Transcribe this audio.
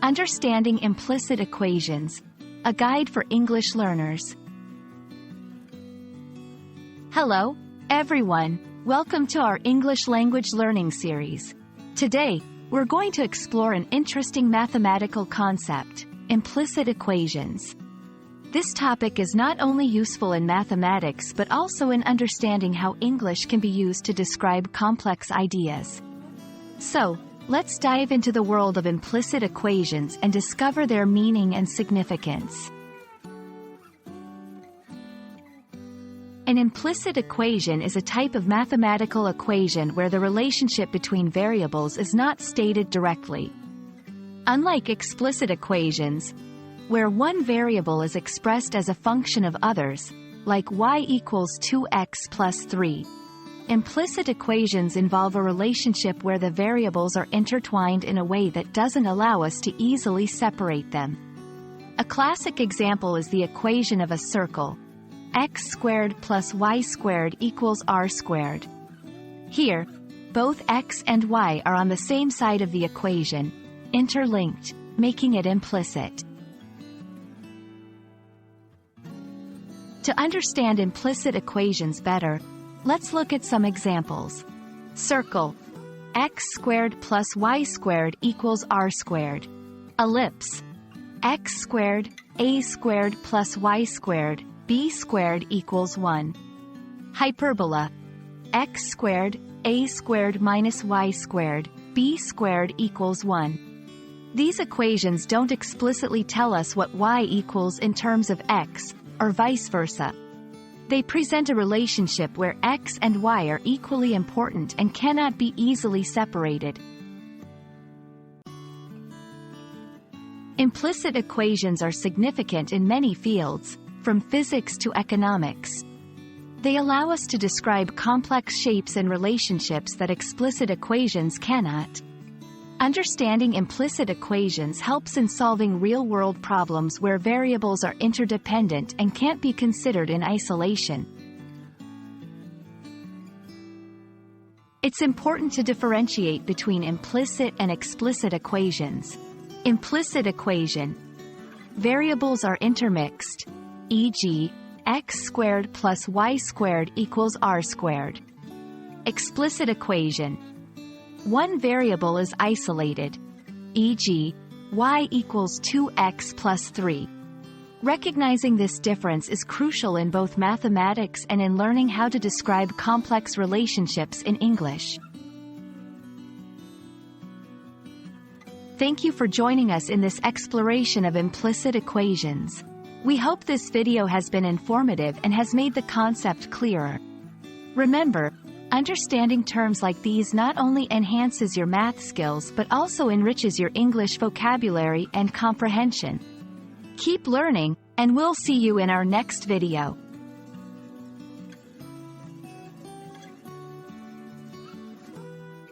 Understanding Implicit Equations, a guide for English learners. Hello, everyone. Welcome to our English language learning series. Today, we're going to explore an interesting mathematical concept, implicit equations. This topic is not only useful in mathematics but also in understanding how English can be used to describe complex ideas. So, let's dive into the world of implicit equations and discover their meaning and significance. An implicit equation is a type of mathematical equation where the relationship between variables is not stated directly. Unlike explicit equations, where one variable is expressed as a function of others, like y equals 2x plus 3, implicit equations involve a relationship where the variables are intertwined in a way that doesn't allow us to easily separate them. A classic example is the equation of a circle, x squared plus y squared equals r squared. Here, both x and y are on the same side of the equation, interlinked, making it implicit. To understand implicit equations better, let's look at some examples. Circle, x squared plus y squared equals r squared. Ellipse, x squared, a squared plus y squared, b squared equals 1. Hyperbola, x squared, a squared minus y squared, b squared equals 1. These equations don't explicitly tell us what y equals in terms of x, or vice versa. They present a relationship where x and y are equally important and cannot be easily separated. Implicit equations are significant in many fields, from physics to economics. They allow us to describe complex shapes and relationships that explicit equations cannot. Understanding implicit equations helps in solving real-world problems where variables are interdependent and can't be considered in isolation. It's important to differentiate between implicit and explicit equations. Implicit equation. Variables are intermixed, e.g., x squared plus y squared equals r squared. Explicit equation. One variable is isolated, e.g., y equals 2x plus 3. Recognizing this difference is crucial in both mathematics and in learning how to describe complex relationships in English. Thank you for joining us in this exploration of implicit equations. We hope this video has been informative and has made the concept clearer. Remember, understanding terms like these not only enhances your math skills but also enriches your English vocabulary and comprehension. Keep learning, and we'll see you in our next video.